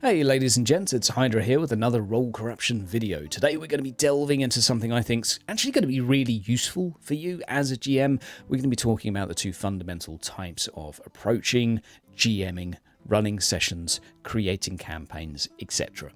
Hey ladies and gents, it's Hydra here with another role corruption video. Today we're going to be delving into something I think's actually going to be really useful for you as a GM. We're going to be talking about the two fundamental types of approaching GMing, running sessions, creating campaigns, etc.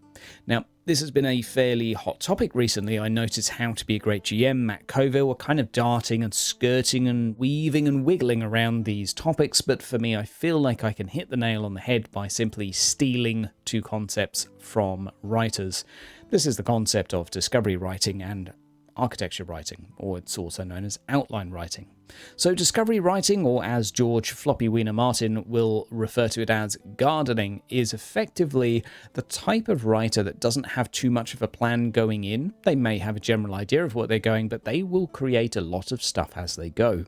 Now, this has been a fairly hot topic recently. I noticed How to Be a Great GM, Matt Colville were kind of darting and skirting and weaving and wiggling around these topics, but for me, I feel like I can hit the nail on the head by simply stealing two concepts from writers. This is the concept of discovery writing and architecture writing, or it's also known as outline writing. So discovery writing, or as George Floppy Wiener Martin will refer to it as, gardening, is effectively the type of writer that doesn't have too much of a plan going in. They may have a general idea of what they're going, but they will create a lot of stuff as they go.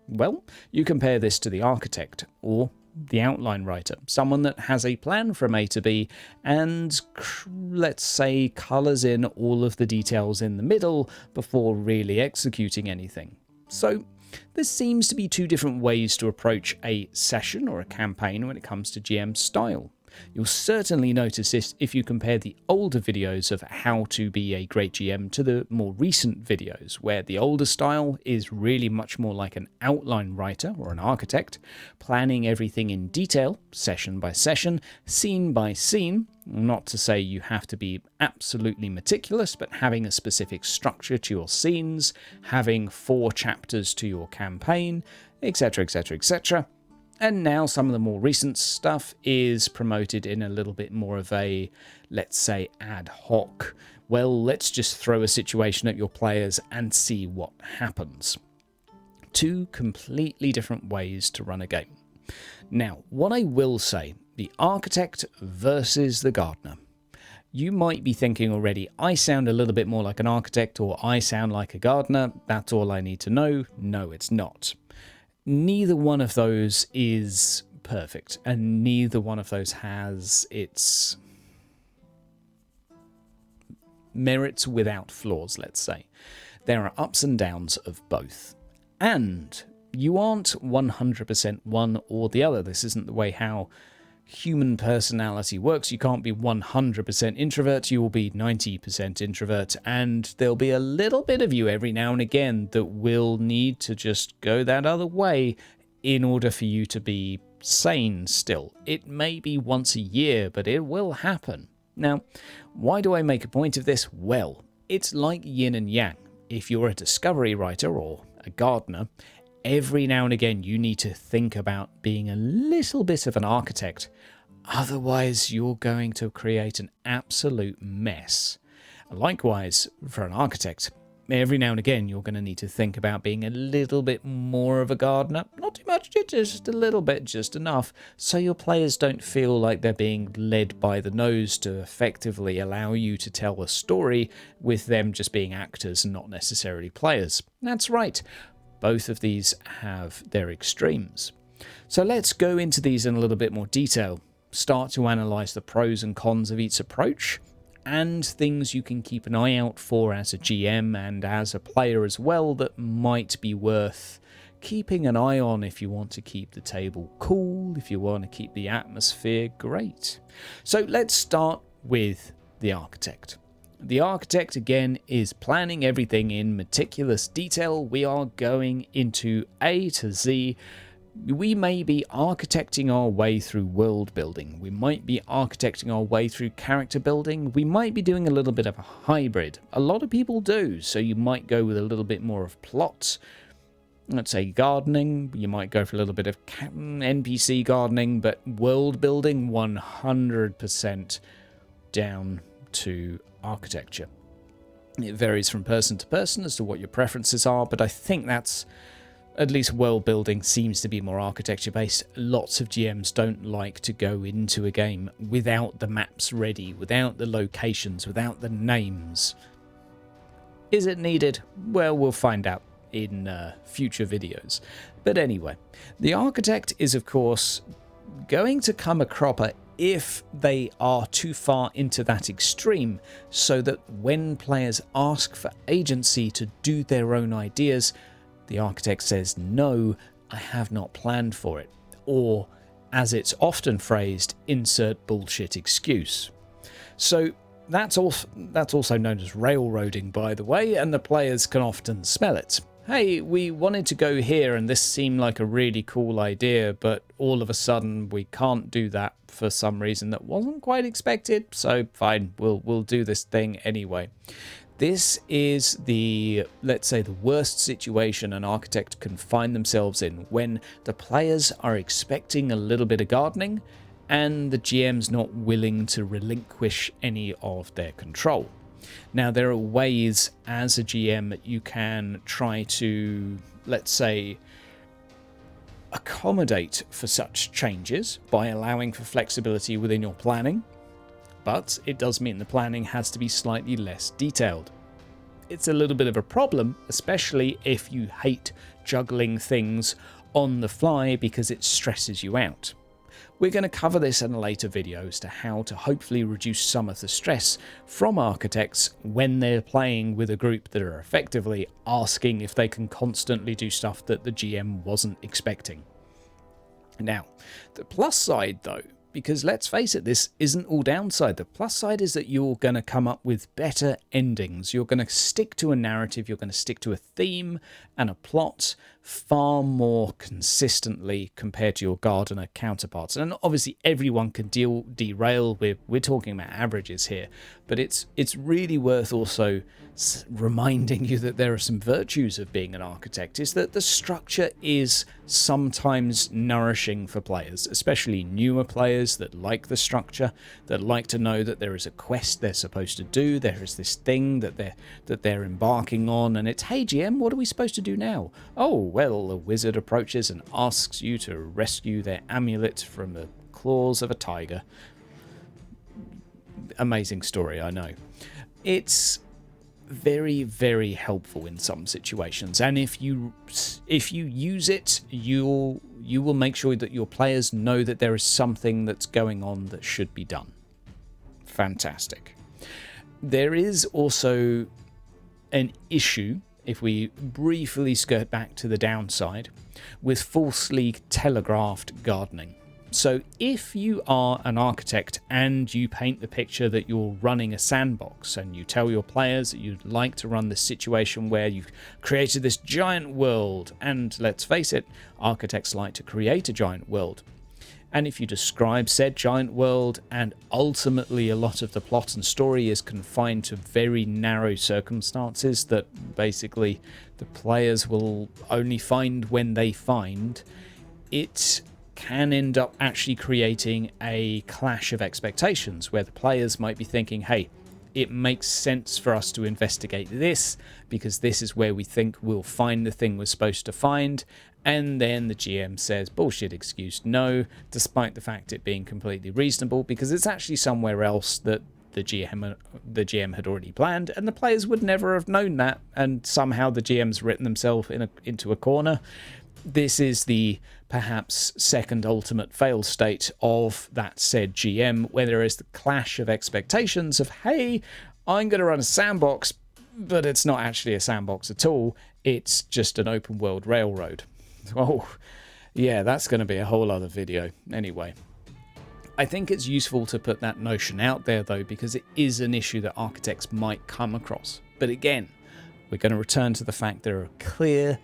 Well, you compare this to the architect, or the outline writer, someone that has a plan from A to B and, let's say, colours in all of the details in the middle before really executing anything. So there seems to be two different ways to approach a session or a campaign when it comes to GM style. You'll certainly notice this if you compare the older videos of how to be a great GM to the more recent videos, where the older style is really much more like an outline writer or an architect, planning everything in detail, session by session, scene by scene. Not to say you have to be absolutely meticulous, but having a specific structure to your scenes, having 4 chapters to your campaign, etc, etc, etc. And now some of the more recent stuff is promoted in a little bit more of a, let's say, ad hoc. Well, let's just throw a situation at your players and see what happens. Two completely different ways to run a game. Now, what I will say, the architect versus the gardener. You might be thinking already, I sound a little bit more like an architect, or I sound like a gardener. That's all I need to know. No, it's not. Neither one of those is perfect, and neither one of those has its merits without flaws, let's say. There are ups and downs of both. And you aren't 100% one or the other. This isn't the way how human personality works. You can't be 100% introvert, you will be 90% introvert, and there'll be a little bit of you every now and again that will need to just go that other way in order for you to be sane still. It may be once a year, but it will happen. Now, why do I make a point of this? Well, it's like yin and yang. If you're a discovery writer or a gardener, every now and again you need to think about being a little bit of an architect. Otherwise, you're going to create an absolute mess. Likewise, for an architect, every now and again you're going to need to think about being a little bit more of a gardener. Not too much, just a little bit, just enough, so your players don't feel like they're being led by the nose to effectively allow you to tell a story with them just being actors and not necessarily players. That's right. Both of these have their extremes. So let's go into these in a little bit more detail. Start to analyse the pros and cons of each approach, and things you can keep an eye out for as a GM and as a player as well that might be worth keeping an eye on if you want to keep the table cool, if you want to keep the atmosphere great. So let's start with the architect. The architect, again, is planning everything in meticulous detail. We are going into A to Z. We may be architecting our way through world building. We might be architecting our way through character building. We might be doing a little bit of a hybrid. A lot of people do, so you might go with a little bit more of plot. Let's say gardening. You might go for a little bit of NPC gardening, but world building 100% down to architecture. It varies from person to person as to what your preferences are, but I think that's, at least world building seems to be more architecture based. Lots of GMs don't like to go into a game without the maps ready, without the locations, without the names. Is it needed? Well, we'll find out in future videos. But anyway, the architect is of course going to come a cropper if they are too far into that extreme, so that when players ask for agency to do their own ideas, the architect says, no, I have not planned for it. Or as it's often phrased, insert bullshit excuse. So that's also known as railroading, by the way, and the players can often smell it. Hey, we wanted to go here and this seemed like a really cool idea, but all of a sudden we can't do that for some reason that wasn't quite expected, so fine, we'll do this thing anyway. This is let's say, the worst situation an architect can find themselves in, when the players are expecting a little bit of gardening and the GM's not willing to relinquish any of their control. Now, there are ways as a GM that you can try to, let's say, accommodate for such changes by allowing for flexibility within your planning, but it does mean the planning has to be slightly less detailed. It's a little bit of a problem, especially if you hate juggling things on the fly because it stresses you out. We're going to cover this in a later video as to how to hopefully reduce some of the stress from architects when they're playing with a group that are effectively asking if they can constantly do stuff that the GM wasn't expecting. Now, the plus side though, because let's face it, this isn't all downside. The plus side is that you're going to come up with better endings. You're going to stick to a narrative, you're going to stick to a theme and a plot far more consistently compared to your gardener counterparts. And obviously everyone can derail. We're talking about averages here, but it's really worth also reminding you that there are some virtues of being an architect, is that the structure is sometimes nourishing for players, especially newer players that like the structure, that like to know that there is a quest they're supposed to do, there is this thing that they're embarking on, and it's, hey GM, what are we supposed to do now? Oh, well, a wizard approaches and asks you to rescue their amulet from the claws of a tiger. Amazing story, I know. It's very, very helpful in some situations, and if you use it, you will make sure that your players know that there is something that's going on that should be done. Fantastic. There is also an issue, if we briefly skirt back to the downside, with falsely telegraphed gardening. So if you are an architect and you paint the picture that you're running a sandbox and you tell your players that you'd like to run this situation where you've created this giant world, and let's face it, architects like to create a giant world. And if you describe said giant world and ultimately a lot of the plot and story is confined to very narrow circumstances that basically the players will only find when they find, it can end up actually creating a clash of expectations where the players might be thinking, hey, it makes sense for us to investigate this because this is where we think we'll find the thing we're supposed to find, and then the GM says, bullshit excuse, no, despite the fact it being completely reasonable because it's actually somewhere else that the GM had already planned, and the players would never have known that, and somehow the GM's written themselves into a corner. This is the perhaps second ultimate fail state of that said GM, where there is the clash of expectations of, hey, I'm going to run a sandbox, but it's not actually a sandbox at all. It's just an open world railroad. Oh, yeah, that's going to be a whole other video. Anyway, I think it's useful to put that notion out there, though, because it is an issue that architects might come across. But again, we're going to return to the fact there are clear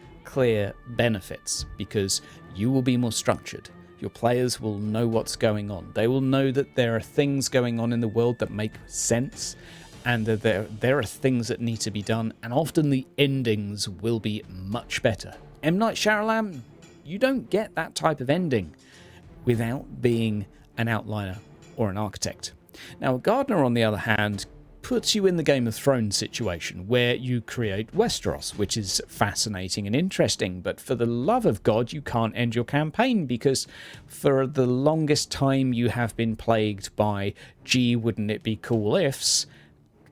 benefits, because you will be more structured. Your players will know what's going on. They will know that there are things going on in the world that make sense, and that there are things that need to be done, and often the endings will be much better. M. Night Shyamalan, you don't get that type of ending without being an outliner or an architect. Now, a gardener, on the other hand, puts you in the Game of Thrones situation where you create Westeros, which is fascinating and interesting, but for the love of God, you can't end your campaign because for the longest time you have been plagued by, gee, wouldn't it be cool ifs,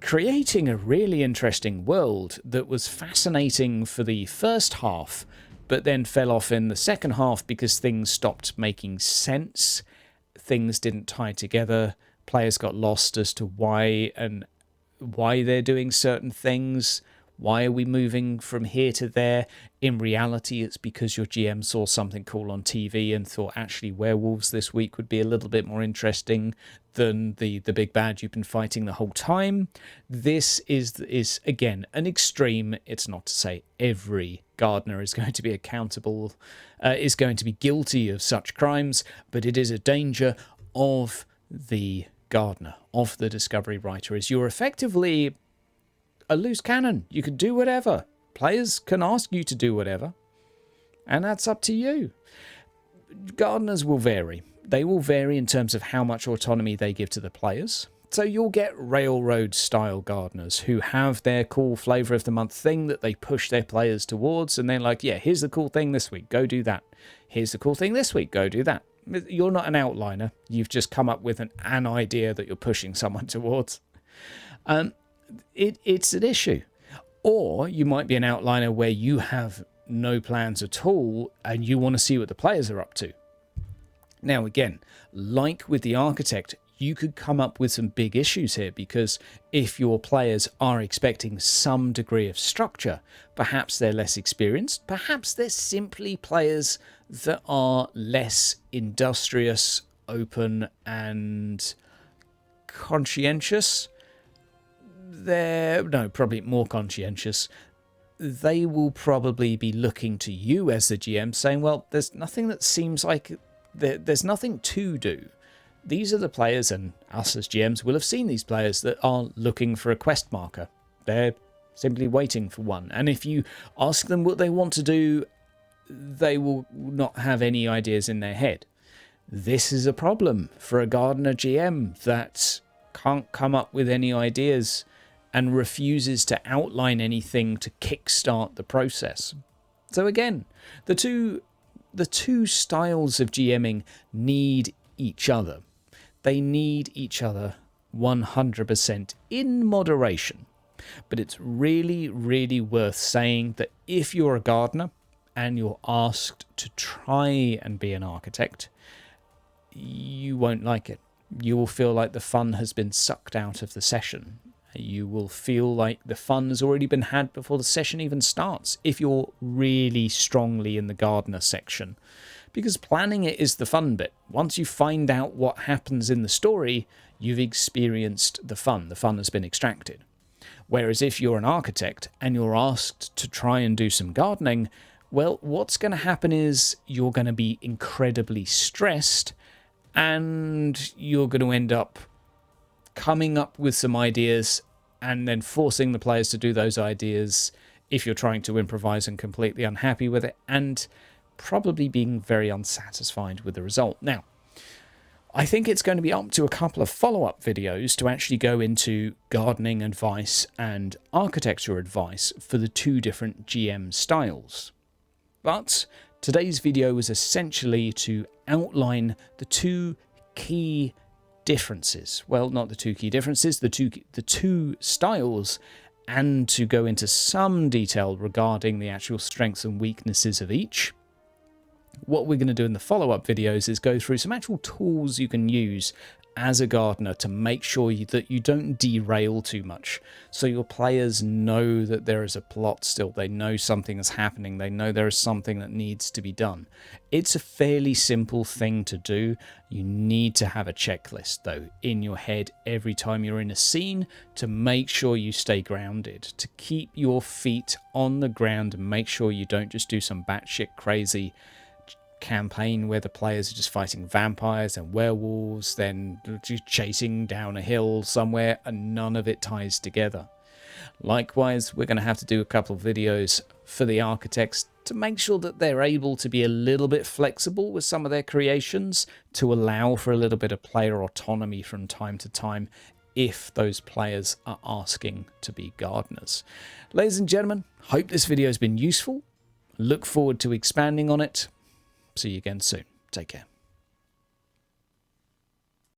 creating a really interesting world that was fascinating for the first half, but then fell off in the second half because things stopped making sense, things didn't tie together, players got lost as to why they're doing certain things, Why are we moving from here to there? In reality, it's because your GM saw something cool on TV and thought, actually, werewolves this week would be a little bit more interesting than the big bad you've been fighting the whole time. This is again, an extreme. It's not to say every gardener is going to be accountable, is going to be guilty of such crimes, but it is a danger of the gardener, of the discovery writer, is you're effectively a loose cannon. You can do whatever. Players can ask you to do whatever, and that's up to you. Gardeners will vary. They will vary in terms of how much autonomy they give to the players. So you'll get railroad-style gardeners who have their cool flavour of the month thing that they push their players towards, and they're like, yeah, here's the cool thing this week, go do that. Here's the cool thing this week, go do that. You're not an outliner. You've just come up with an idea that you're pushing someone towards. It's an issue. Or you might be an outliner where you have no plans at all and you want to see what the players are up to. Now, again, like with the architect, you could come up with some big issues here, because if your players are expecting some degree of structure, perhaps they're less experienced, perhaps they're simply players that are less industrious, open, and conscientious. Probably more conscientious. They will probably be looking to you as the GM saying, well, there's nothing that seems like there's nothing to do. These are the players, and us as GMs will have seen these players that are looking for a quest marker. They're simply waiting for one. And if you ask them what they want to do, they will not have any ideas in their head. This is a problem for a gardener GM that can't come up with any ideas and refuses to outline anything to kickstart the process. So again, the two styles of GMing need each other. They need each other 100% in moderation. But it's really, really worth saying that if you're a gardener and you're asked to try and be an architect, you won't like it. You will feel like the fun has been sucked out of the session. You will feel like the fun has already been had before the session even starts, if you're really strongly in the gardener section. Because planning it is the fun bit. Once you find out what happens in the story, you've experienced the fun. The fun has been extracted. Whereas if you're an architect and you're asked to try and do some gardening, well, what's going to happen is you're going to be incredibly stressed, and you're going to end up coming up with some ideas and then forcing the players to do those ideas if you're trying to improvise and completely unhappy with it, and probably being very unsatisfied with the result. Now, I think it's going to be up to a couple of follow-up videos to actually go into gardening advice and architecture advice for the two different GM styles. But today's video was essentially to outline the two key differences. Well, not the two key differences, the two styles, and to go into some detail regarding the actual strengths and weaknesses of each. What we're going to do in the follow-up videos is go through some actual tools you can use as a gardener to make sure that you don't derail too much, so your players know that there is a plot still, they know something is happening, they know there is something that needs to be done. It's a fairly simple thing to do. You need to have a checklist though in your head every time you're in a scene to make sure you stay grounded, to keep your feet on the ground and make sure you don't just do some batshit crazy campaign where the players are just fighting vampires and werewolves, then chasing down a hill somewhere, and none of it ties together. Likewise, we're going to have to do a couple of videos for the architects to make sure that they're able to be a little bit flexible with some of their creations, to allow for a little bit of player autonomy from time to time if those players are asking to be gardeners. Ladies and gentlemen, hope this video has been useful. Look forward to expanding on it. See you again soon. Take care.